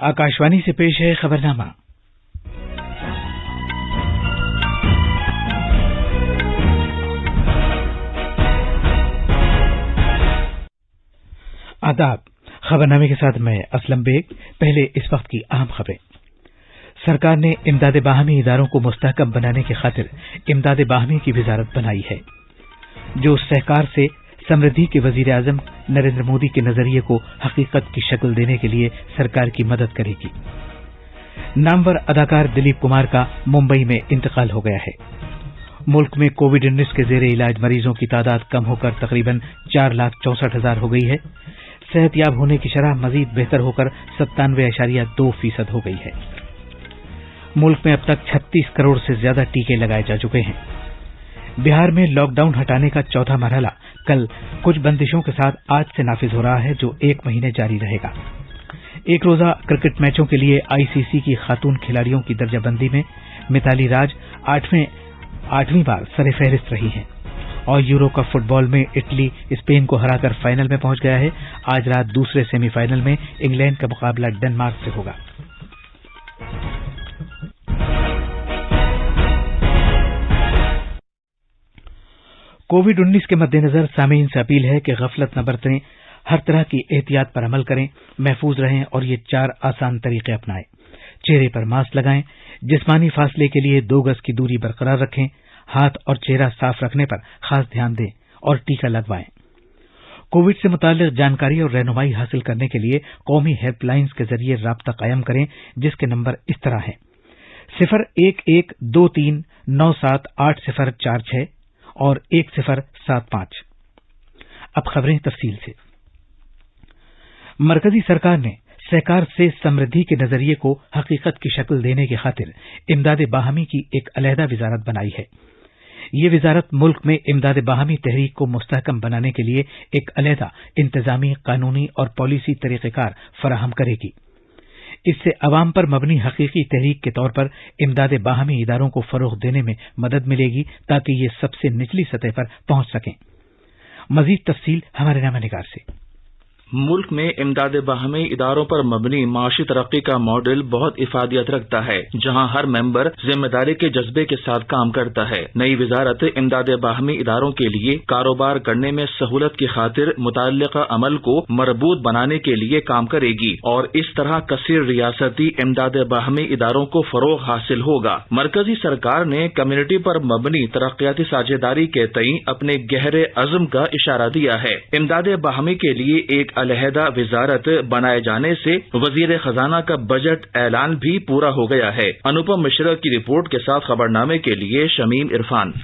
आकाशवाणी से पेश है खबरनामा। आदाब। खबरनामे के साथ मैं असलम बेग। पहले इस वक्त की अहम खबरें। सरकार ने इमदाद बाहमी इदारों को मुस्तहकम बनाने की खातिर इमदाद बाहमी की वजारत बनाई है, जो सहकार से समृद्धि के वजीर आजम नरेंद्र मोदी के नजरिए को हकीकत की शक्ल देने के लिए सरकार की मदद करेगी। नामवर अदाकार दिलीप कुमार का मुंबई में इंतकाल हो गया है। मुल्क में कोविड-19 के जेर इलाज मरीजों की तादाद कम होकर तकरीबन 4,64,000 हो गई है। सेहतयाब होने की शरह मजीद बेहतर होकर 97.2% हो गई है। मुल्क में अब तक 36 करोड़ से ज्यादा टीके लगाए जा चुके हैं। बिहार में लॉकडाउन हटाने का चौथा मरहला कल कुछ बंदिशों के साथ आज से नाफिज हो रहा है, जो 1 महीने जारी रहेगा। एक रोजा क्रिकेट मैचों के लिए आईसीसी की खातून खिलाड़ियों की दर्जाबंदी में मिताली राज 8वीं बार सरफहरिस्त रही हैं और यूरो कप फुटबॉल में इटली स्पेन को हराकर फाइनल में पहुंच गया है। आज रात दूसरे सेमीफाइनल में इंग्लैंड का मुकाबला डेनमार्क से होगा। कोविड-19 के मद्देनजर सामीन से अपील है कि गफलत न बरतें, हर तरह की एहतियात पर अमल करें, महफूज रहें और ये 4 आसान तरीके अपनाएं। चेहरे पर मास्क लगाएं, जिस्मानी फासले के लिए 2 गज की दूरी बरकरार रखें, हाथ और चेहरा साफ रखने पर खास ध्यान दें और टीका लगवाएं। कोविड से मुताल्लिक जानकारी और रहनुमाई हासिल करने के लिए कौमी हेल्पलाइंस के जरिए राब्ता कायम करें, जिसके नंबर इस तरह हैं 0112397846 और 1075। अब खबरें तफसील से। मरकजी सरकार ने सहकार से समृद्धि के नजरिए को हकीकत की शक्ल देने की खातिर इमदाद बाहमी की एक अलहदा वजारत बनाई है। ये वजारत मुल्क में इमदाद बाहमी तहरीक को मुस्तहकम बनाने के लिए एक अलहदा इंतजामी, कानूनी और पॉलिसी तरीक़ेकार फराहम करेगी। इससे अवाम पर मबनी हकीकी तहरीक के तौर पर इमदाद बाहमी इदारों को फरोग देने में मदद मिलेगी, ताकि ये सबसे निचली सतह पर पहुंच सकें। मजीद तफसील हमारे नामानिगार से। मुल्क में इमदाद बाहमी इदारों पर मबनी माशी तरक्की का मॉडल बहुत इफादियत रखता है, जहां हर मेंबर जिम्मेदारी के जज्बे के साथ काम करता है। नई वजारत इमदाद बाहमी इदारों के लिए कारोबार करने में सहूलत की खातिर मुतल्लिका अमल को मरबूत बनाने के लिए काम करेगी और इस तरह कसीर रियासती इमदाद बाहमी इदारों को फरोग हासिल होगा। मरकजी सरकार ने कम्युनिटी पर मबनी तरक्याती साझेदारी के तई अपने गहरे अज़्म का इशारा दिया है। इमदाद बाहमी के लिए एक अलहदा वजारत बनाए जाने से वजीर खजाना का बजट ऐलान भी पूरा हो गया है। अनुपम मिश्रा की रिपोर्ट के साथ खबरनामे के लिए शमीम इरफान।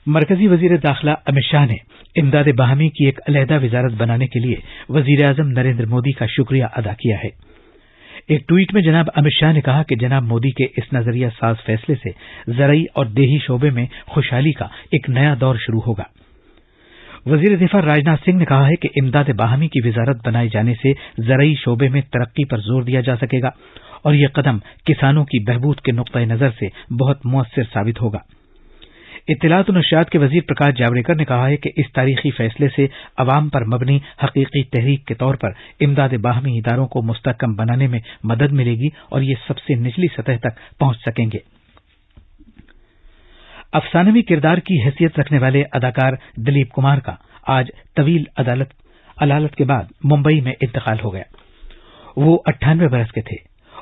मरकजी वजीर दाखिला अमित शाह ने इमदाद बाहमी की एक अलहदा वजारत बनाने के लिए वजीर आजम नरेंद्र मोदी का शुक्रिया अदा किया है। एक ट्वीट में जनाब अमित शाह ने कहा कि जनाब मोदी के इस नजरिया साज फैसले से ज़रई और देही शोबे में खुशहाली का एक नया दौर शुरू होगा। वजीर दिफा राजनाथ सिंह ने कहा है कि इमदाद बाहमी की वजारत बनाए जाने से ज़रई शोबे में तरक्की पर जोर दिया जा सकेगा और यह कदम किसानों की बहबूद के नुक्ता नजर से बहुत मुअस्सिर साबित होगा। इत्तलात और नशरियात के वजीर प्रकाश जावड़ेकर ने कहा है कि इस तारीखी फैसले से अवाम पर मबनी हकीकी तहरीक के तौर पर इमदाद बाहमी इदारों को मुस्तहकम बनाने में मदद मिलेगी और ये सबसे निचली सतह तक पहुंच सकेंगे। अफसानवी किरदार की हैसियत रखने वाले अदाकार दिलीप कुमार का आज तवील अदालत के बाद मुंबई में इंतकाल हो गया। वो 98 बरस के थे।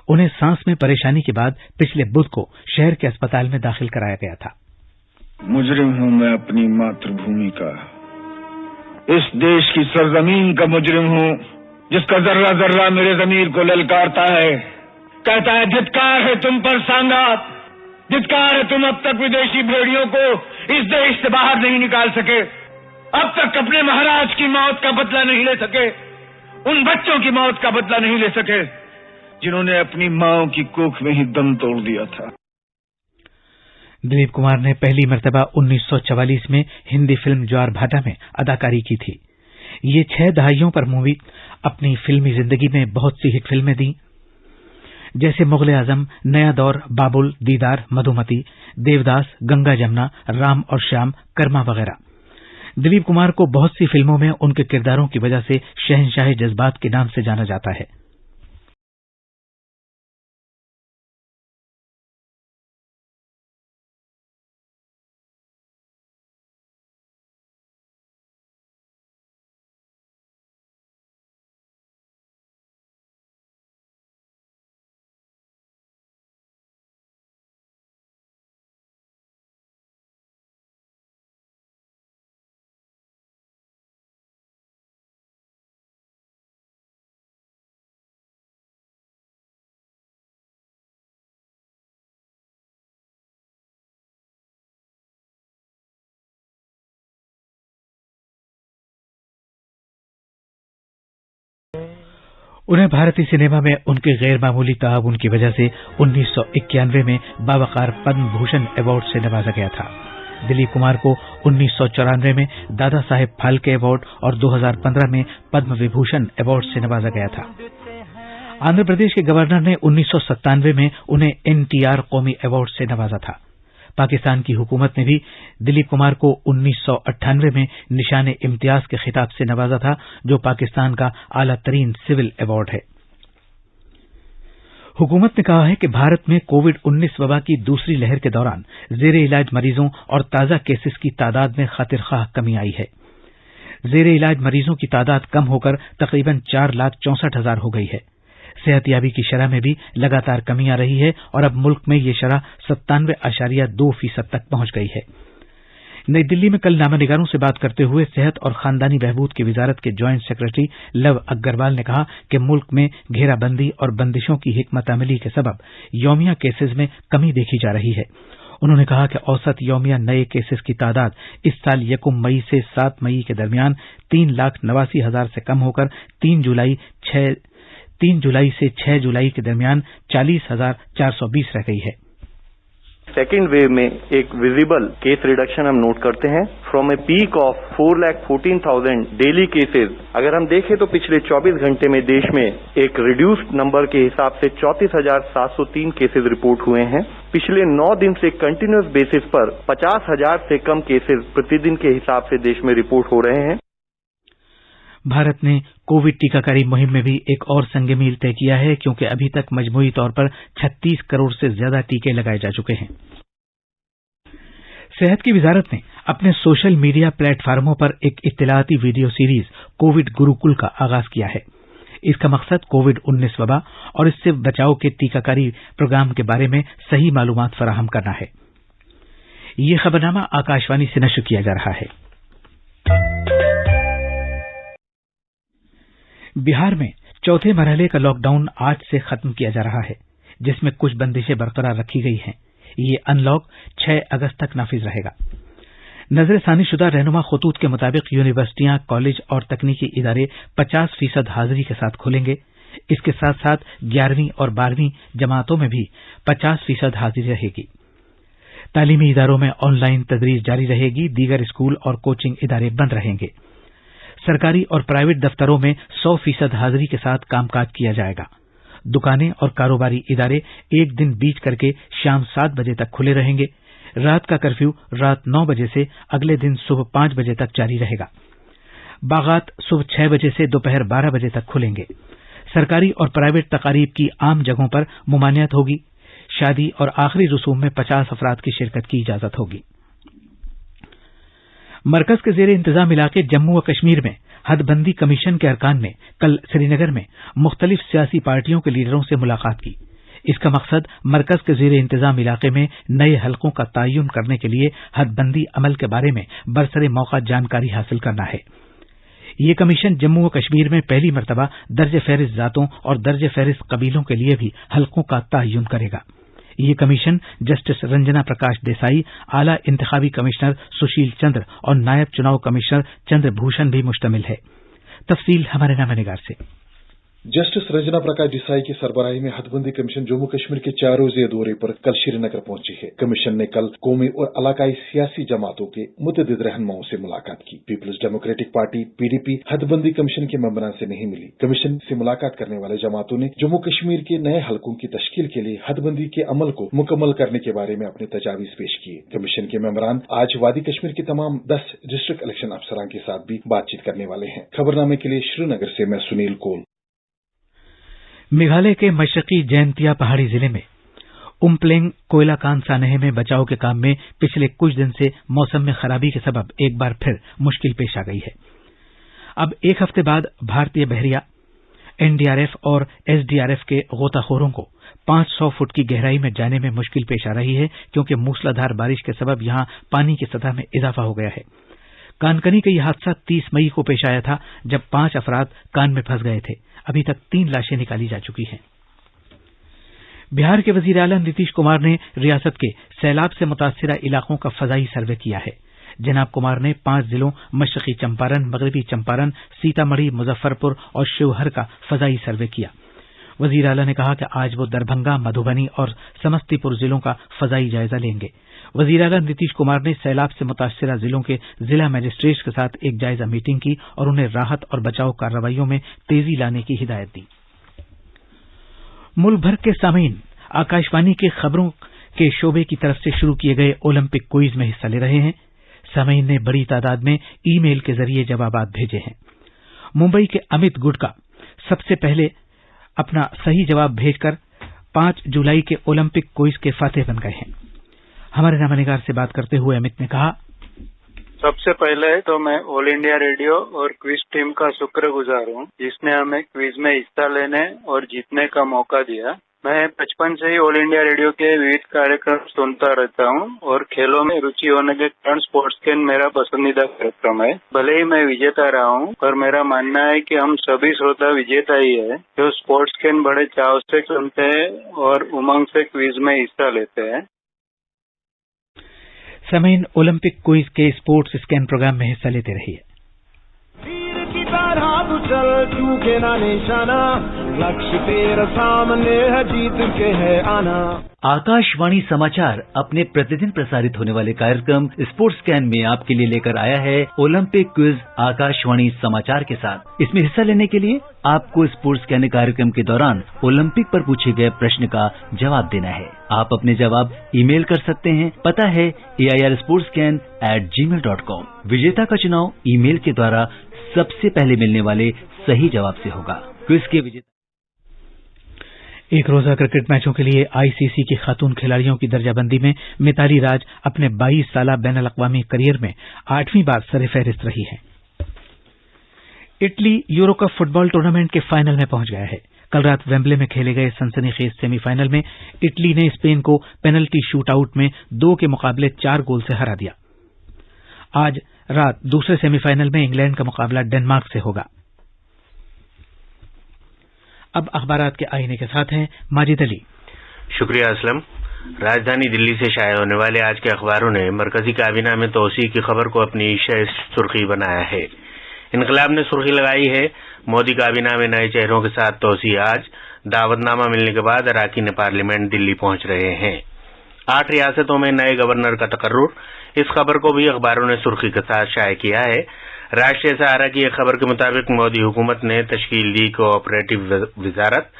उन्हें सांस में परेशानी के बाद पिछले बुध को शहर के अस्पताल में दाखिल कराया गया था। मुजरिम हूं मैं अपनी मातृभूमि का, इस देश की सरजमीन का मुजरिम हूं, जिसका जर्रा जर्रा मेरे ज़मीर को ललकारता है। कहता है धिक्कार है तुम पर सांगा, धिक्कार है तुम अब तक विदेशी भेड़ियों को इस देश से बाहर नहीं निकाल सके, अब तक अपने महाराज की मौत का बदला नहीं ले सके, उन बच्चों की मौत का बदला नहीं ले सके जिन्होंने अपनी मां की कोख में ही दम तोड़ दिया था। दिलीप कुमार ने पहली मर्तबा 1944 में हिंदी फिल्म ज्वार भाटा में अदाकारी की थी। ये 6 दहाइयों पर मूवी अपनी फिल्मी जिंदगी में बहुत सी हिट फिल्में दी, जैसे मुगल आजम, नया दौर, बाबुल, दीदार, मधुमती, देवदास, गंगा जमुना, राम और श्याम, कर्मा वगैरह। दिलीप कुमार को बहुत सी फिल्मों में उनके किरदारों की वजह से शहंशाह जज्बात के नाम से जाना जाता है। उन्हें भारतीय सिनेमा में उनके गैर मामूली ताउन की वजह से 1991 में बावकार पद्म भूषण अवार्ड से नवाजा गया था। दिलीप कुमार को 1994 में दादा साहेब फाल्के अवार्ड और 2015 में पद्म विभूषण अवार्ड से नवाजा गया था। आंध्र प्रदेश के गवर्नर ने 1997 में उन्हें NTR कौमी अवार्ड से नवाजा था। पाकिस्तान की हुकूमत ने भी दिलीप कुमार को 1998 में निशाने इम्तियाज के खिताब से नवाजा था, जो पाकिस्तान का आला तरीन सिविल अवार्ड है। हुकूमत ने कहा है कि भारत में कोविड-19 वबा की दूसरी लहर के दौरान जेर इलाज मरीजों और ताजा केसेस की तादाद में खातिरख्वाह कमी आई है। जेर इलाज मरीजों की तादाद कम होकर तकरीबन 4,64,000 हो गई है। सेहतियाबी की शरह में भी लगातार कमी आ रही है और अब मुल्क में ये शरह 97.2% तक पहुंच गई है। नई दिल्ली में कल नामानिगारों से बात करते हुए सेहत और खानदानी बहबूद की वजारत के ज्वाइंट सेक्रेटरी लव अग्रवाल ने कहा कि मुल्क में घेराबंदी और बंदिशों की हिकमत अमली के सबब यौमिया केसेज में कमी देखी जा रही है। उन्होंने कहा कि औसत यौमिया नए केसेस की तादाद इस साल 1 मई से 7 मई के दरमियान 3,89,000 से कम होकर 3 जुलाई से 6 जुलाई के दरमियान 40,420 रह गई है। सेकेंड वेव में एक विजिबल केस रिडक्शन हम नोट करते हैं। From a peak of 4,14,000 daily cases, अगर हम देखें तो पिछले 24 घंटे में देश में एक रिड्यूस्ड नंबर के हिसाब से 34,703 केसेस रिपोर्ट हुए हैं। पिछले 9 दिन से कंटिन्यूअस बेसिस पर 50,000 से कम केसेस प्रतिदिन के हिसाब से देश में रिपोर्ट हो रहे हैं। भारत ने कोविड टीकाकारी मुहिम में भी एक और संग मील तय किया है, क्योंकि अभी तक मजमूई तौर पर 36 करोड़ से ज्यादा टीके लगाए जा चुके हैं। सेहत की वजारत ने अपने सोशल मीडिया प्लेटफार्मों पर एक इत्तलाती वीडियो सीरीज कोविड गुरुकुल का आगाज किया है। इसका मकसद कोविड-19 वबा और इससे बचाव के टीकाकारी प्रोग्राम के बारे में सही मालूमात फराहम करना है। ये खबरनामा आकाशवाणी से नश्र किया जा रहा है। बिहार में चौथे मरहले का लॉकडाउन आज से खत्म किया जा रहा है, जिसमें कुछ बंदिशें बरकरार रखी गई हैं। ये अनलॉक 6 अगस्त तक नाफिज रहेगा। नजरसानीशुदा रहनुमा खतूत के मुताबिक यूनिवर्सिटियां, कॉलेज और तकनीकी इदारे 50% हाजिरी के साथ खुलेंगे। इसके साथ साथ 11वीं और 12वीं जमातों में भी 50% हाजिरी रहेगी। तालीमी इदारों में ऑनलाइन तदरीस जारी रहेगी। दीगर स्कूल और कोचिंग इदारे बंद रहेंगे। सरकारी और प्राइवेट दफ्तरों में 100% हाजिरी के साथ कामकाज किया जाएगा। दुकानें और कारोबारी इदारे एक दिन बीच करके शाम 7 बजे तक खुले रहेंगे। रात का कर्फ्यू रात 9 बजे से अगले दिन सुबह 5 बजे तक जारी रहेगा। बागात सुबह 6 बजे से दोपहर 12 बजे तक खुलेंगे। सरकारी और प्राइवेट तकारीब की आम जगहों पर मुमानियत होगी। शादी और आखिरी रसूम में 50 अफराद की शिरकत की इजाजत होगी। मरकज के जेर इंतजाम इलाके जम्मू व कश्मीर में हदबंदी कमीशन के अरकान ने कल श्रीनगर में मुख्तलिफ सियासी पार्टियों के लीडरों से मुलाकात की। इसका मकसद मरकज के जेर इंतजाम इलाके में नए हलकों का तयन करने के लिए हदबंदी अमल के बारे में बरसरे मौका जानकारी हासिल करना है। ये कमीशन जम्मू व कश्मीर में पहली मर्तबा दर्ज फहरिस्त जातों और दर्ज फहरिस्त कबीलों के लिए भी हलकों का तयन करेगा। ये कमीशन जस्टिस रंजना प्रकाश देसाई, आला इंतखाबी कमिश्नर सुशील चंद्र और नायब चुनाव कमिश्नर चंद्रभूषण भी मुश्तमिल है। तफसील हमारे नामानिगार से। जस्टिस रंजना प्रकाश देसाई की सरबराही में हदबंदी कमीशन जम्मू कश्मीर के 4 रोज़ा दौरे पर कल श्रीनगर पहुंची है। कमीशन ने कल कौमी और इलाकाई सियासी जमातों के मुतअद्दिद रहनुमाओं से मुलाकात की। पीपल्स डेमोक्रेटिक पार्टी PDP हदबंदी कमीशन के मेंबरान से नहीं मिली। कमीशन से मुलाकात करने वाले जमातों ने जम्मू कश्मीर के नए हलकों की तश्कील के लिए हदबंदी के अमल को मुकम्मल करने के बारे में अपने तजावीज पेश किए। कमीशन के मेंबरान आज वादी कश्मीर के तमाम 10 डिस्ट्रिक्ट इलेक्शन अफसरान के साथ भी बातचीत करने वाले हैं। खबरनामे के लिए श्रीनगर से मैं सुनील कोल। मेघालय के मशरकी जैंतिया पहाड़ी जिले में उमप्लेंग कोयला कान सानहे में बचाव के काम में पिछले कुछ दिन से मौसम में खराबी के सबब एक बार फिर मुश्किल पेश आ गई है। अब एक हफ्ते बाद भारतीय बहरिया, NDRF और SDRF के गोताखोरों को 500 फुट की गहराई में जाने में मुश्किल पेश आ रही है, क्योंकि मूसलाधार बारिश के सबब यहां पानी की सतह में इजाफा हो गया है। कानकनी का यह हादसा 30 मई को पेश आया था, जब 5 अफराद कान में फंस गए थे। अभी तक 3 लाशें निकाली जा चुकी हैं। बिहार के वजीर आला नीतीश कुमार ने रियासत के सैलाब से मुतासिरा इलाकों का फजाई सर्वे किया है। जनाब कुमार ने 5 जिलों मशरकी चंपारण, मगरबी चंपारण, सीतामढ़ी, मुजफ्फरपुर और शिवहर का फजाई सर्वे किया। वजीर आला ने कहा कि आज वो दरभंगा, मधुबनी और समस्तीपुर जिलों का फजाई जायजा लेंगे। वजीर आला नीतीश कुमार ने सैलाब से मुतासिरा जिलों के जिला मजिस्ट्रेट के साथ एक जायजा मीटिंग की और उन्हें राहत और बचाव कार्रवाइयों में तेजी लाने की हिदायत दी। मुल्क भर के सामीन आकाशवाणी के खबरों के शोबे की तरफ से शुरू किए गए ओलंपिक क्विज में हिस्सा ले रहे हैं। सामीन ने बड़ी तादाद में ई मेल के जरिए जवाबात भेजे हैं। मुंबई के अमित गुटका सबसे पहले अपना सही जवाब भेजकर 5 जुलाई के ओलंपिक क्विज के फातेह बन गए हैं। हमारे नामानिगार से बात करते हुए अमित ने कहा, सबसे पहले तो मैं ऑल इंडिया रेडियो और क्विज टीम का शुक्रगुजार हूँ, जिसने हमें क्विज में हिस्सा लेने और जीतने का मौका दिया। मैं बचपन से ही ऑल इंडिया रेडियो के विविध कार्यक्रम सुनता रहता हूँ और खेलों में रुचि होने के कारण स्पोर्ट्स कैन मेरा पसंदीदा कार्यक्रम है। भले ही मैं विजेता रहा हूँ, पर मेरा मानना है कि हम सभी श्रोता विजेता ही है जो स्पोर्ट्स कैन बड़े चाव से सुनते हैं और उमंग से क्विज में हिस्सा लेते हैं। सामीन ओलंपिक क्विज के स्पोर्ट्स स्कैन प्रोग्राम में हिस्सा लेते रहिए। चल चूके ना निशाना, लक्ष्य तेरा सामने है, जीत के है आना। आकाशवाणी समाचार अपने प्रतिदिन प्रसारित होने वाले कार्यक्रम स्पोर्ट्स स्कैन में आपके लिए लेकर आया है ओलंपिक क्विज आकाशवाणी समाचार के साथ। इसमें हिस्सा लेने के लिए आपको स्पोर्ट्स स्कैन कार्यक्रम के दौरान ओलंपिक पर पूछे गए प्रश्न का जवाब देना है। आप अपने जवाब ईमेल कर सकते हैं। पता है airsportscan@gmail.com। विजेता का चुनाव ईमेल के द्वारा सबसे पहले मिलने वाले सही जवाब से होगा। क्विज के विजेता एक रोजा क्रिकेट मैचों के लिए आईसीसी की खातून खिलाड़ियों की दर्जाबंदी में मिताली राज अपने 22 साला बैनुल अक़वामी करियर में 8वीं बार सरफहरिस्त रही है। Italy euro cup football tournament के फाइनल में पहुंच गया है। कल रात वेम्बले में खेले गए सनसनीखेज सेमीफाइनल में इटली ने स्पेन को पेनल्टी शूट आउट में 2 के मुकाबले 4 गोल से हरा दिया। आज रात दूसरे सेमीफाइनल में इंग्लैंड का मुकाबला डेनमार्क से होगा। अब अखबारात के आईने के साथ हैं माजिद अली। शुक्रिया असलम। राजधानी दिल्ली से शाये होने वाले आज के अखबारों ने मरकजी काबीना में तोसी की खबर को अपनी सुर्खी बनाया है। इनकलाब ने सुर्खी लगाई है, मोदी काबीना में नए चेहरों के साथ तोसी आज। दावतनामा मिलने के बाद अराकीन पार्लियामेंट दिल्ली पहुंच रहे हैं। 8 रियासतों में नए गवर्नर का तकर्रुर। इस खबर को भी अखबारों ने सुर्खी के साथ शाये किया है। राष्ट्रीय सहारा की एक खबर के मुताबिक मोदी हुकूमत ने तश्कील दी कोऑपरेटिव वजारत।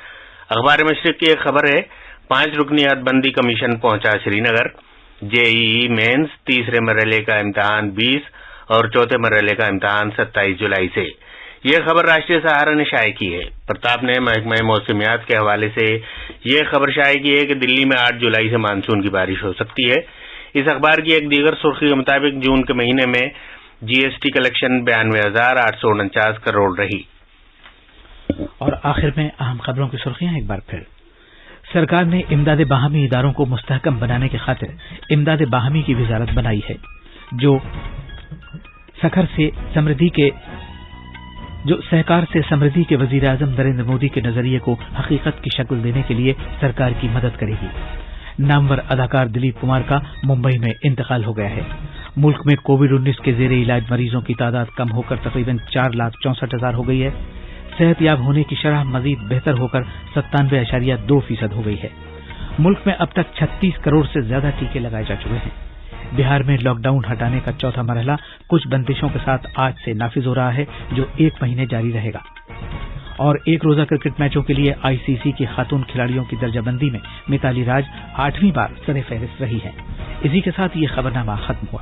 अखबार मशरिक की एक खबर है, 5 रुकनी हदबंदी कमीशन पहुंचा श्रीनगर। जेईई मेंस तीसरे मरहले का इम्तिहान 20 और चौथे मरहले का इम्तिहान 27 जुलाई से। ये खबर राष्ट्रीय सहारा ने शाये की है। प्रताप ने महकमा मौसमियात के हवाले से ये खबर शाये की है कि दिल्ली में 8 जुलाई से मानसून की बारिश हो सकती है। इस अखबार की एक दीगर सुर्खी के मुताबिक जून के महीने में जीएसटी कलेक्शन 92,849 करोड़ रही। और आखिर में अहम खबरों की सुर्खियां एक बार फिर। सरकार ने इमदाद बाहमी इदारों को मुस्तहकम बनाने की खातिर इमदाद बाहमी की वजारत बनाई है, जो सहकार से समृद्धि के वजीर आजम नरेंद्र मोदी के नजरिए को हकीकत की शक्ल देने के लिए सरकार की मदद करेगी। नामवर अदाकार दिलीप कुमार का मुंबई में इंतकाल हो गया है। मुल्क में कोविड-19 के जेरे इलाज मरीजों की तादाद कम होकर तकरीबन 4,64,000 हो गई है। सेहतयाब होने की शरह मजीद बेहतर होकर 97.2% हो गई है। मुल्क में अब तक 36 करोड़ से ज्यादा टीके लगाए जा चुके हैं। बिहार में लॉकडाउन हटाने का चौथा मरहला कुछ बंदिशों के साथ आज से नाफिज हो रहा है, जो 1 महीने जारी रहेगा। और एक रोजा क्रिकेट मैचों के लिए आईसीसी की खातून खिलाड़ियों की दर्जाबंदी में मिताली राज 8वीं बार सरफहरिस्त रही है। इसी के साथ ये खबरनामा खत्म हुआ।